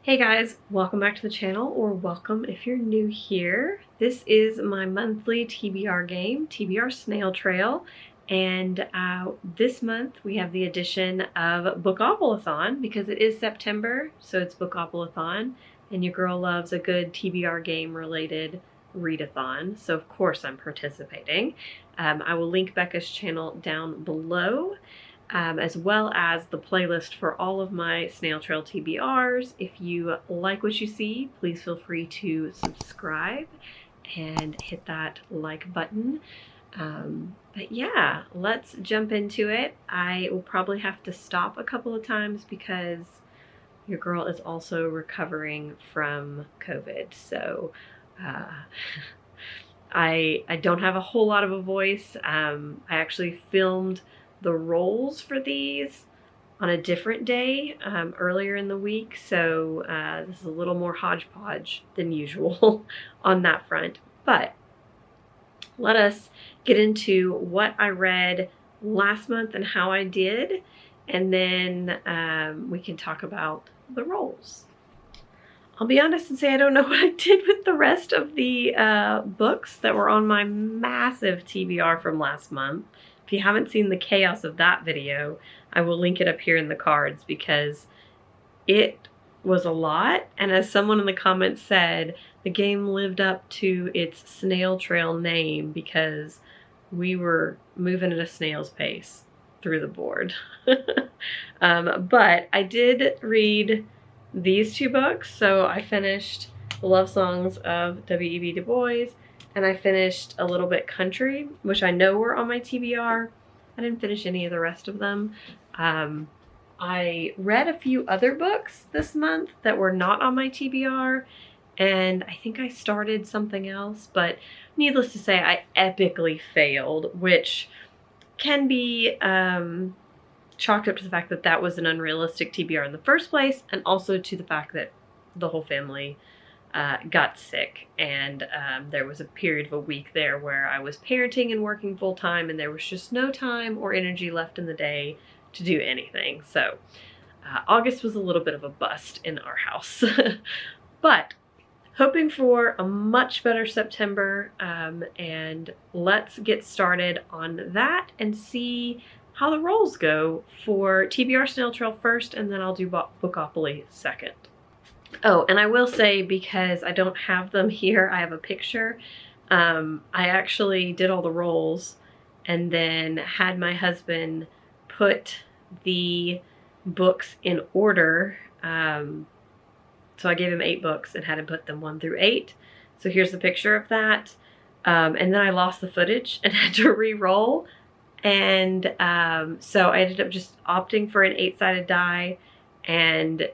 Hey guys, welcome back to the channel, or welcome if you're new here. This is my monthly TBR game, TBR Snail Trail, and this month we have the addition of Bookopolathon because it is September, so it's Bookopolathon, and your girl loves a good TBR game related readathon, so of course I'm participating. I will link Becca's channel down below. As well as the playlist for all of my Snail Trail TBRs. If you like what you see, please feel free to subscribe and hit that like button. But yeah, let's jump into it. I will probably have to stop a couple of times because your girl is also recovering from COVID. So I don't have a whole lot of a voice. I actually filmed the rolls for these on a different day earlier in the week, so this is a little more hodgepodge than usual on that front. But let us get into what I read last month and how I did, and then we can talk about the rolls. I'll be honest and say I don't know what I did with the rest of the books that were on my massive TBR from last month. If you haven't seen the chaos of that video, I will link it up here in the cards because it was a lot. And as someone in the comments said, the game lived up to its Snail Trail name because we were moving at a snail's pace through the board. But I did read these two books. So I finished The Love Songs of W.E.B. Du Bois, and I finished A Little Bit Country, which I know were on my TBR. I didn't finish any of the rest of them. I read a few other books this month that were not on my TBR, and I think I started something else, but needless to say, I epically failed, which can be chalked up to the fact that that was an unrealistic TBR in the first place, and also to the fact that the whole family got sick, and there was a period of a week there where I was parenting and working full time, and there was just no time or energy left in the day to do anything. So August was a little bit of a bust in our house. But hoping for a much better September, and let's get started on that and see how the rolls go for TBR Snail Trail first, and then I'll do Bookopoly second. Oh, and I will say, because I don't have them here, I have a picture. I actually did all the rolls and then had my husband put the books in order. So I gave him 8 books and had him put them 1 through 8. So here's the picture of that. And then I lost the footage and had to re-roll. And so I ended up just opting for an 8-sided die and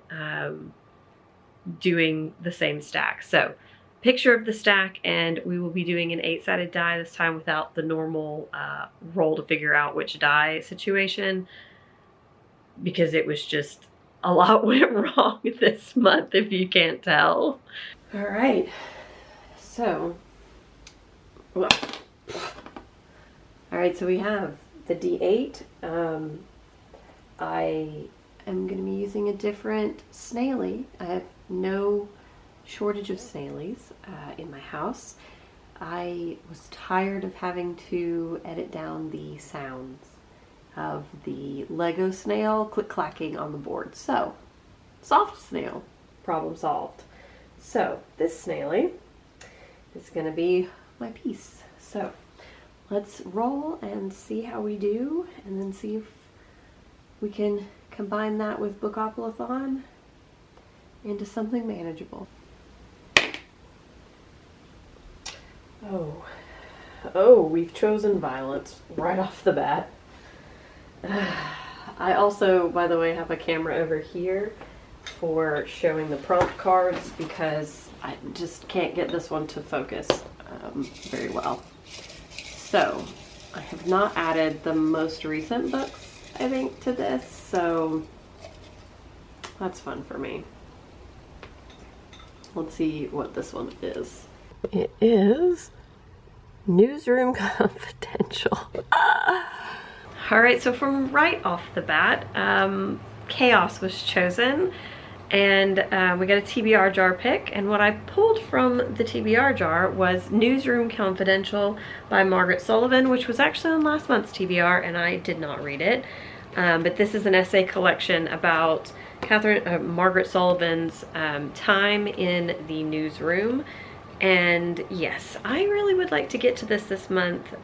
doing the same stack. So picture of the stack, and we will be doing an 8-sided die this time without the normal roll to figure out which die situation, because it was just a lot went wrong this month, if you can't tell. All right, so all right, so we have the D8. I am going to be using a different Snaily. I have no shortage of Snailies in my house. I was tired of having to edit down the sounds of the Lego snail click-clacking on the board. So, soft snail, problem solved. So, this Snaily is going to be my piece. So, let's roll and see how we do, and then see if we can combine that with Bookopolathon into something manageable. Oh, we've chosen violence right off the bat. I also, by the way, have a camera over here for showing the prompt cards because I just can't get this one to focus very well. So, I have not added the most recent books, I think, to this, so that's fun for me. Let's see what this one is. It is Newsroom Confidential. All right, so from right off the bat, Chaos was chosen, And we got a TBR jar pick, and what I pulled from the TBR jar was Newsroom Confidential by Margaret Sullivan, which was actually on last month's TBR, and I did not read it. But this is an essay collection about Margaret Sullivan's time in the newsroom. And yes, I really would like to get to this month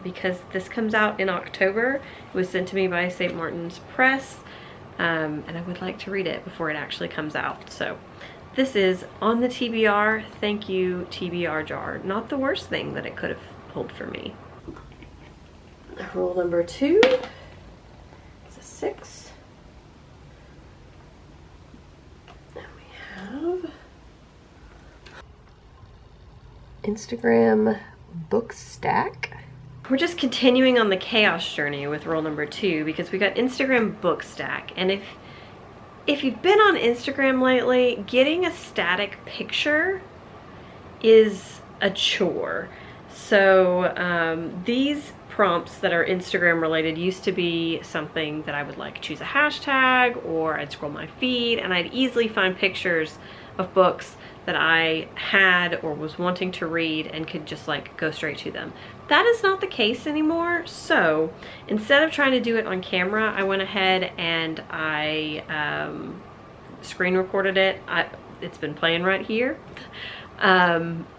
because this comes out in October. It was sent to me by St. Martin's Press. And I would like to read it before it actually comes out. So this is on the TBR. Thank you, TBR jar. Not the worst thing that it could have pulled for me. Rule number 2. It's a 6. And we have Instagram book stack. We're just continuing on the chaos journey with rule number 2 because we got Instagram book stack. And if you've been on Instagram lately, getting a static picture is a chore. So these prompts that are Instagram related used to be something that I would like choose a hashtag, or I'd scroll my feed and I'd easily find pictures of books that I had or was wanting to read and could just like go straight to them. That is not the case anymore. So instead of trying to do it on camera, I went ahead and I screen recorded it. It's been playing right here.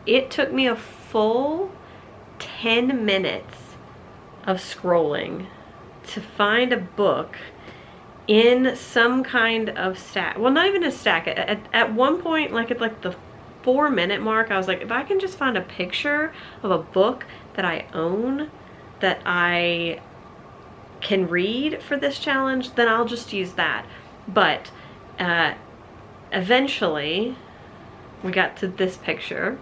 It took me a full 10 minutes of scrolling to find a book in some kind of stack. Well, not even a stack. At one point, like at like the 4-minute mark, I was like, if I can just find a picture of a book that I own that I can read for this challenge, then I'll just use that. But eventually we got to this picture,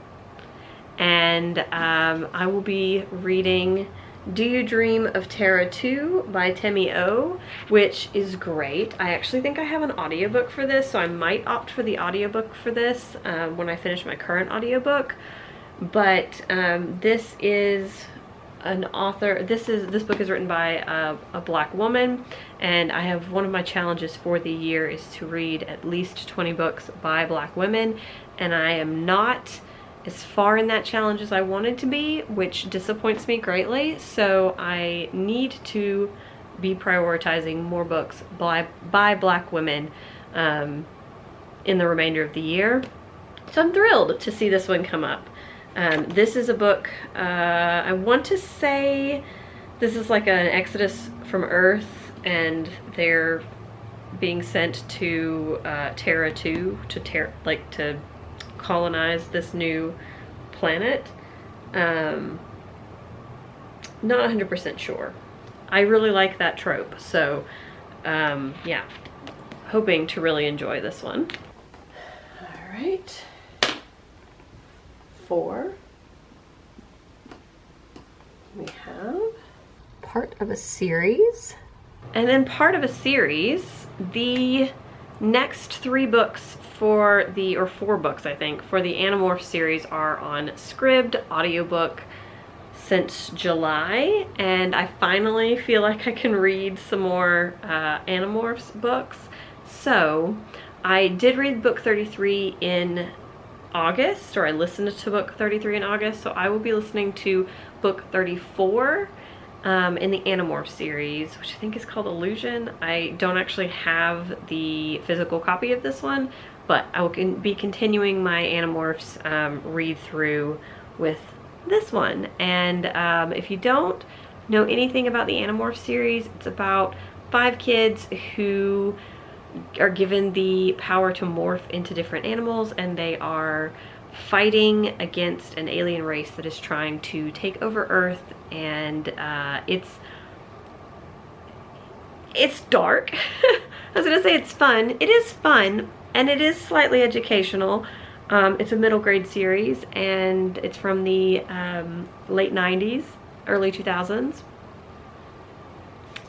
and I will be reading Do You Dream of Terra 2 by Temi O, which is great. I actually think I have an audiobook for this, so I might opt for the audiobook for this when I finish my current audiobook. But this is an author, this book is written by a Black woman, and I have one of my challenges for the year is to read at least 20 books by Black women, and I am not as far in that challenge as I wanted to be, which disappoints me greatly. So I need to be prioritizing more books by Black women in the remainder of the year. So I'm thrilled to see this one come up. This is a book, I want to say this is like an exodus from Earth, and they're being sent to Terra 2 to colonize this new planet. Not 100% sure. I really like that trope, so yeah, hoping to really enjoy this one. All right, 4. We have part of a series, and then part of a series, the next 3 books for the, or 4 books I think, for the Animorphs series are on Scribd audiobook since July, and I finally feel like I can read some more Animorphs books. So I did read book 33 in August, or I listened to book 33 in August, so I will be listening to book 34 in the Animorphs series, which I think is called Illusion. I don't actually have the physical copy of this one, but I will be continuing my Animorphs read through with this one. And if you don't know anything about the Animorphs series, it's about 5 kids who are given the power to morph into different animals, and they are fighting against an alien race that is trying to take over Earth. And it's dark. I was gonna say it's fun. It is fun, and it is slightly educational. It's a middle grade series, and it's from the late 90s, early 2000s.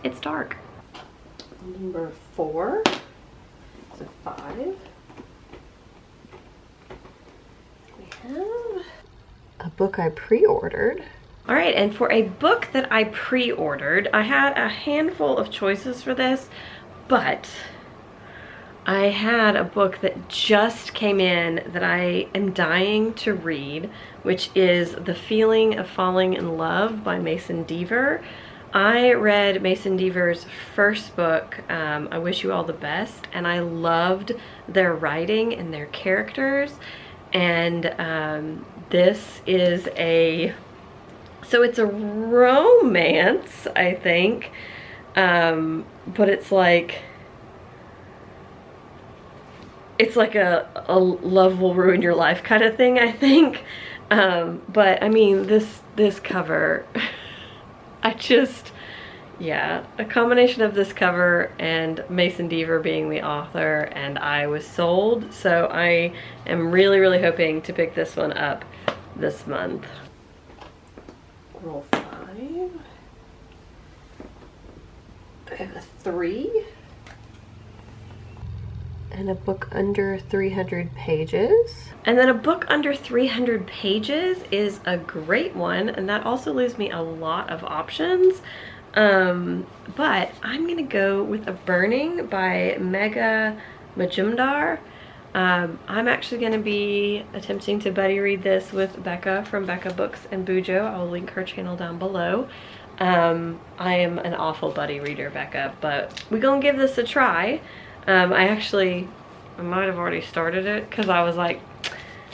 It's dark. Number 4. So 5. We have a book I pre-ordered. All right, and for a book that I pre-ordered, I had a handful of choices for this, but I had a book that just came in that I am dying to read, which is The Feeling of Falling in Love by Mason Deaver. I read Mason Deaver's first book, I Wish You All the Best, and I loved their writing and their characters. And this is so it's a romance, I think, but it's like a love will ruin your life kind of thing, I think. But I mean, this cover, yeah, a combination of this cover and Mason Deaver being the author, and I was sold. So I am really, really hoping to pick this one up this month. Roll 5. I have a 3. And a book under 300 pages. And then a book under 300 pages is a great one, and that also leaves me a lot of options. But I'm gonna go with A Burning by Megha Majumdar. I'm actually gonna be attempting to buddy read this with Becca from Becca Books and Bujo. I'll link her channel down below. I am an awful buddy reader, Becca, but we're gonna give this a try. I might have already started it because I was like,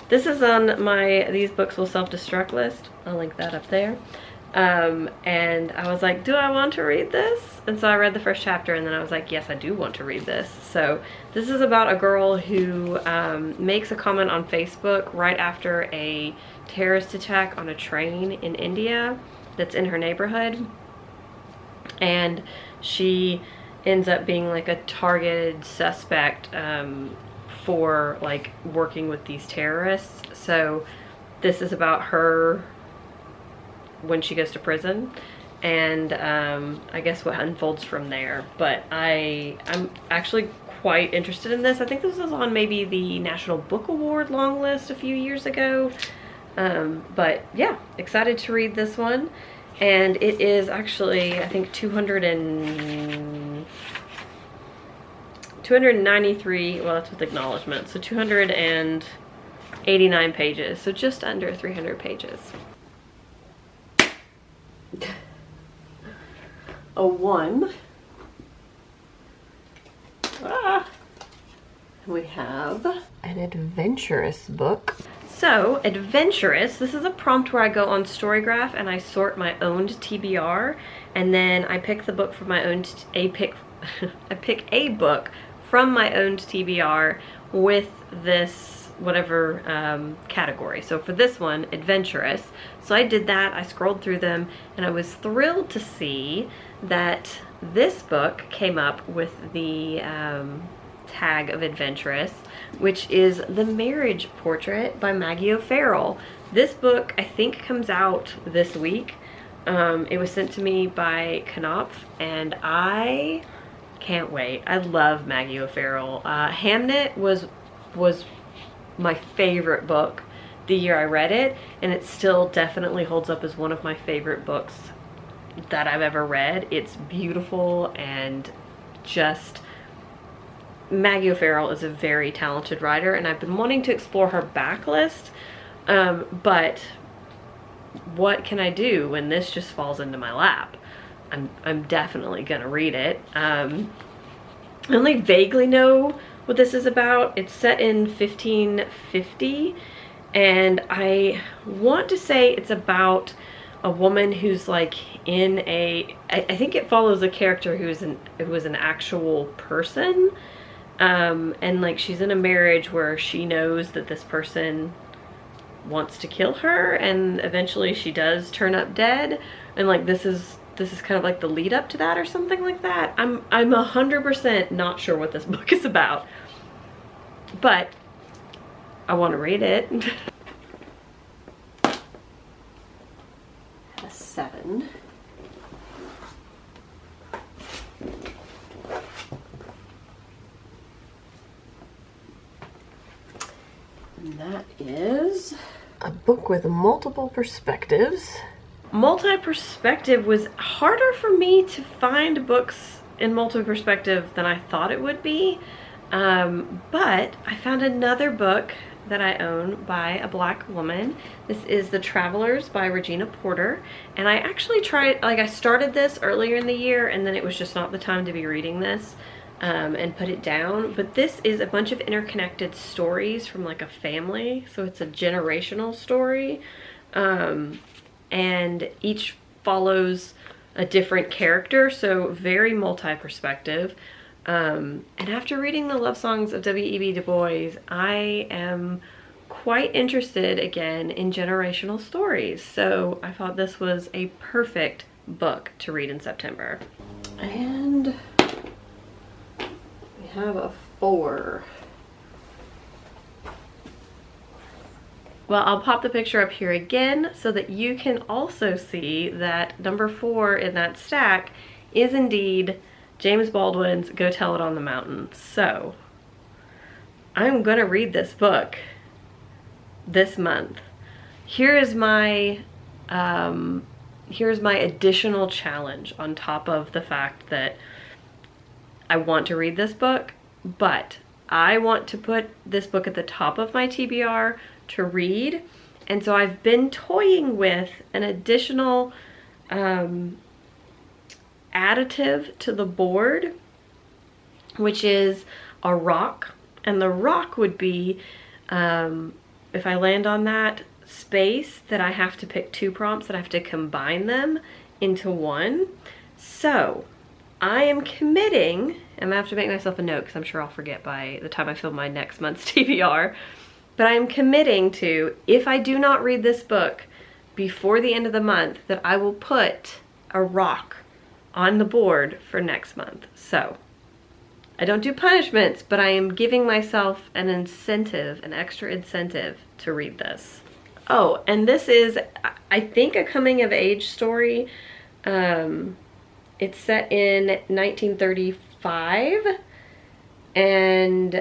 this is on my These Books Will Self-Destruct list. I'll link that up there. And I was like, do I want to read this? And so I read the first chapter, and then I was like, yes, I do want to read this. So this is about a girl who makes a comment on Facebook right after a terrorist attack on a train in India that's in her neighborhood. And she ends up being like a targeted suspect for like working with these terrorists. So this is about her when she goes to prison, and I guess what unfolds from there. But I'm actually quite interested in this. I think this was on maybe the National Book Award long list a few years ago. But yeah, excited to read this one. And it is actually, I think, 293, well, that's with acknowledgement, so 289 pages, so just under 300 pages. A 1. We have an Adventurous book. So, Adventurous, this is a prompt where I go on Storygraph and I sort my owned TBR, and then I pick the book from my own, I pick a book from my owned TBR with this whatever category. So for this one, Adventurous. So I did that, I scrolled through them, and I was thrilled to see that this book came up with the tag of Adventurous, which is The Marriage Portrait by Maggie O'Farrell. This book, I think, comes out this week. It was sent to me by Knopf, and I can't wait. I love Maggie O'Farrell. Hamnet was my favorite book the year I read it, and it still definitely holds up as one of my favorite books that I've ever read. It's beautiful, and just Maggie O'Farrell is a very talented writer, and I've been wanting to explore her backlist, but what can I do when this just falls into my lap? I'm definitely gonna read it. I only vaguely know what this is about. It's set in 1550, and I want to say it's about a woman who's like in a, I think it follows a character who was an actual person, and like she's in a marriage where she knows that this person wants to kill her, and eventually she does turn up dead, and like this is kind of like the lead up to that or something like that. I'm 100% not sure what this book is about, but I want to read it. A 7. And that is a book with multiple perspectives. Multi-perspective was harder for me to find books in multi-perspective than I thought it would be. But I found another book that I own by a Black woman. This is The Travelers by Regina Porter. And I actually tried, like I started this earlier in the year and then it was just not the time to be reading this and put it down. But this is a bunch of interconnected stories from like a family. So it's a generational story. And each follows a different character, so very multi-perspective. And after reading the love songs of W.E.B. Du Bois, I am quite interested again in generational stories. So I thought this was a perfect book to read in September. And we have a 4. Well, I'll pop the picture up here again so that you can also see that number 4 in that stack is indeed James Baldwin's Go Tell It on the Mountain. So I'm gonna read this book this month. Here's my additional challenge on top of the fact that I want to read this book, but I want to put this book at the top of my TBR to read. And so I've been toying with an additional additive to the board, which is a rock. And the rock would be, if I land on that space, that I have to pick 2 prompts, that I have to combine them into one. So I am committing, and I have to make myself a note because I'm sure I'll forget by the time I film my next month's TBR, but I am committing to, if I do not read this book before the end of the month, that I will put a rock on the board for next month. So I don't do punishments, but I am giving myself an incentive, an extra incentive to read this. Oh, and this is, I think, a coming of age story. It's set in 1935, and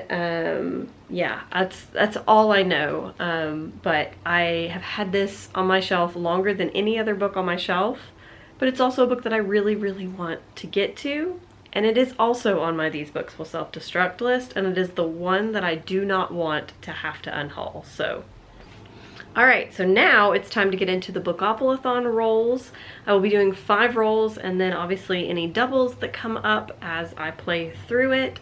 yeah, that's all I know. But I have had this on my shelf longer than any other book on my shelf, but it's also a book that I really, really want to get to. And it is also on my These Books Will Self-Destruct list, and it is the one that I do not want to have to unhaul, so. All right, so now it's time to get into the Bookopolathon rolls. I will be doing 5 rolls, and then obviously any doubles that come up as I play through it.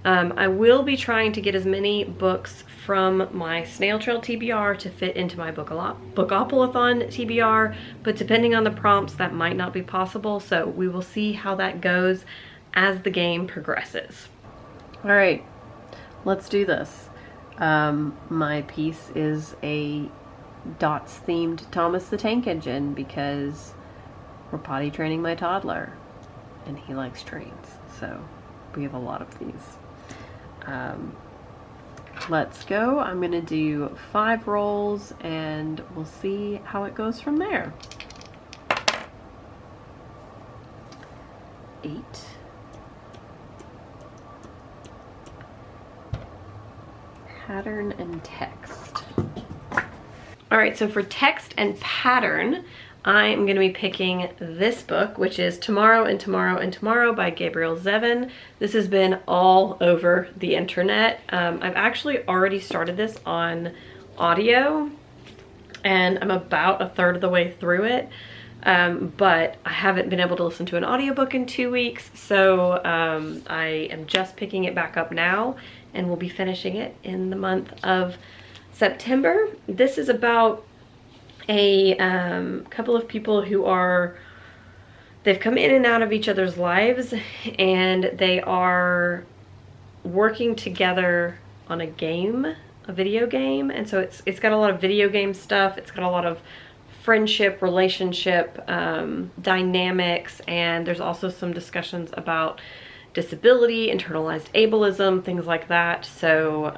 I will be trying to get as many books from my Snail Trail TBR to fit into my Bookopolathon TBR, but depending on the prompts, that might not be possible, so we will see how that goes as the game progresses. All right, let's do this. My piece is a Dots themed Thomas the Tank Engine because we're potty training my toddler and he likes trains, so we have a lot of these. Let's go. I'm gonna do 5 rolls and we'll see how it goes from there. 8. Pattern and text. All right, so for text and pattern, I am going to be picking this book, which is Tomorrow and Tomorrow and Tomorrow by Gabrielle Zevin. This has been all over the internet. I've actually already started this on audio, and I'm about 1/3 of the way through it. But I haven't been able to listen to an audiobook in 2 weeks, so I am just picking it back up now, and we'll be finishing it in the month of September. This is about a couple of people who they've come in and out of each other's lives, and they are working together on a game, a video game, and so it's got a lot of video game stuff. It's got a lot of friendship, relationship dynamics, and there's also some discussions about disability, internalized ableism, things like that. So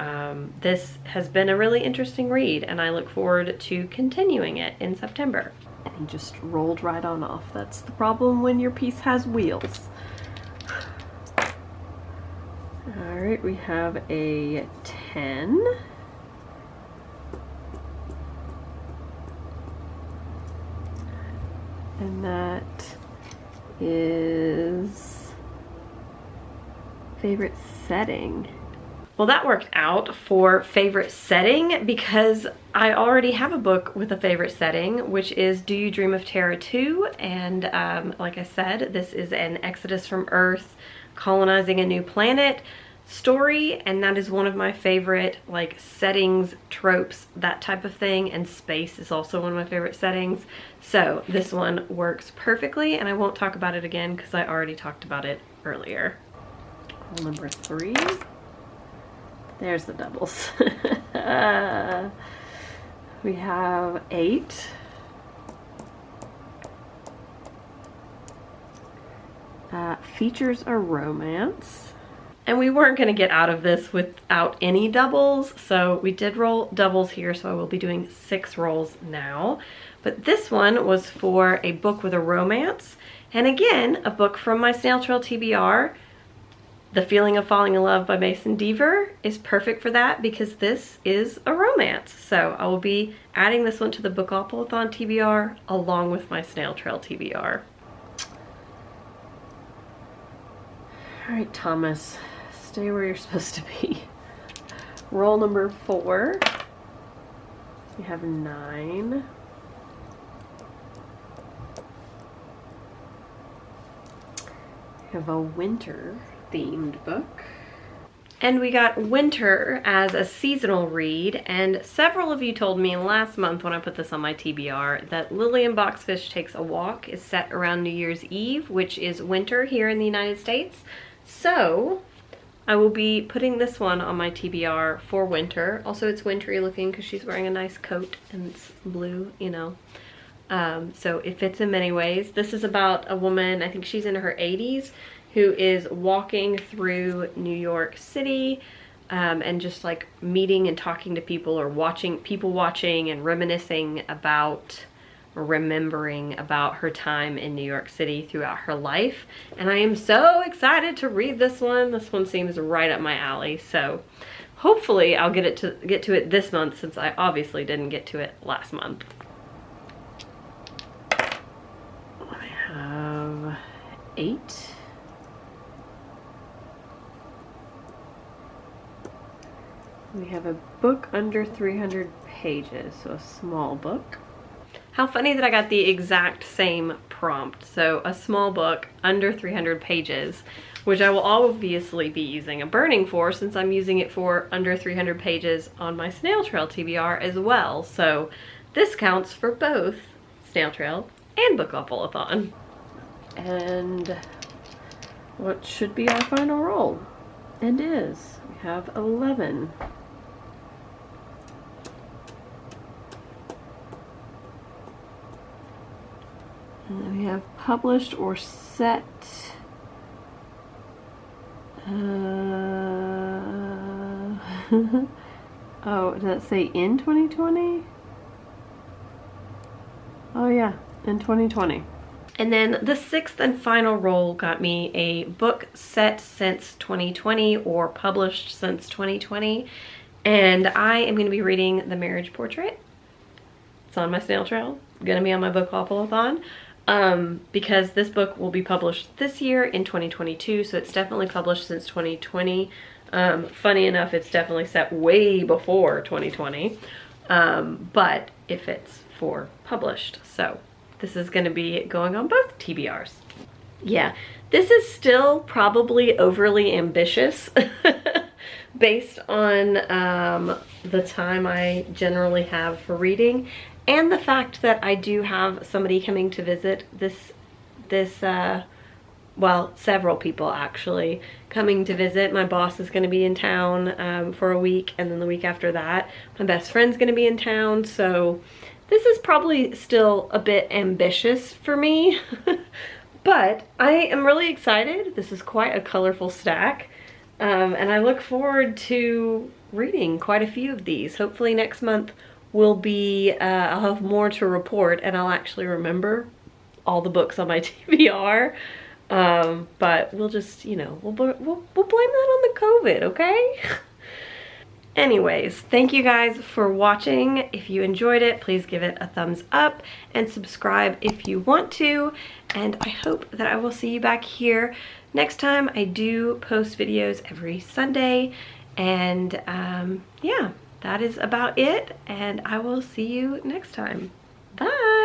this has been a really interesting read, and I look forward to continuing it in September. And he just rolled right on off. That's the problem when your piece has wheels. All right, we have a 10. And that is favorite setting. Well, that worked out for favorite setting because I already have a book with a favorite setting, which is Do You Dream of Terra 2? And like I said, this is an Exodus from Earth, colonizing a new planet story, and that is one of my favorite like settings, tropes, that type of thing, and space is also one of my favorite settings. So this one works perfectly, and I won't talk about it again because I already talked about it earlier. Roll number 3. There's the doubles. We have 8. Features a romance. And we weren't going to get out of this without any doubles, so we did roll doubles here, so I will be doing 6 rolls now. But this one was for a book with a romance, and again, a book from my Snail Trail TBR. The Feeling of Falling in Love by Mason Deaver is perfect for that because this is a romance. So I will be adding this one to the Bookopolathon TBR along with my Snail Trail TBR. All right, Thomas, stay where you're supposed to be. Roll number 4. We have 9. We have a winter themed book. And we got winter as a seasonal read, and several of you told me last month when I put this on my TBR that Lillian Boxfish Takes a Walk is set around New Year's Eve, which is winter here in the United States. So I will be putting this one on my TBR for winter. Also, it's wintry looking because she's wearing a nice coat and it's blue, you know. So it fits in many ways. This is about a woman, I think she's in her 80s, who is walking through New York City and just like meeting and talking to people, or watching and reminiscing about, or remembering about her time in New York City throughout her life. And I am so excited to read this one. This one seems right up my alley. So hopefully I'll get to it this month, since I obviously didn't get to it last month. I have 8. We have a book under 300 pages, so a small book. How funny that I got the exact same prompt. So a small book under 300 pages, which I will obviously be using a burning for, since I'm using it for under 300 pages on my Snail Trail TBR as well. So this counts for both Snail Trail and Bookopolathon. And what should be our final roll? And is, we have 11. And then we have published or set. Oh, does that say in 2020? Oh yeah, in 2020. And then the 6th and final roll got me a book set since 2020 or published since 2020. And I am going to be reading The Marriage Portrait. It's on my Snail Trail. It's going to be on my Bookopolathon. Because this book will be published this year in 2022, so it's definitely published since 2020. Funny enough, it's definitely set way before 2020, but if it's for published. So this is going to be going on both TBRs. Yeah, this is still probably overly ambitious based on the time I generally have for reading. And the fact that I do have somebody coming to visit well, several people actually coming to visit. My boss is going to be in town for a week, and then the week after that, my best friend's going to be in town. So this is probably still a bit ambitious for me, but I am really excited. This is quite a colorful stack, and I look forward to reading quite a few of these. Hopefully next month will be, I'll have more to report, and I'll actually remember all the books on my TBR. But we'll just, you know, we'll blame that on the COVID, okay? Anyways, thank you guys for watching. If you enjoyed it, please give it a thumbs up and subscribe if you want to. And I hope that I will see you back here next time. I do post videos every Sunday, And yeah, that is about it, and I will see you next time. Bye!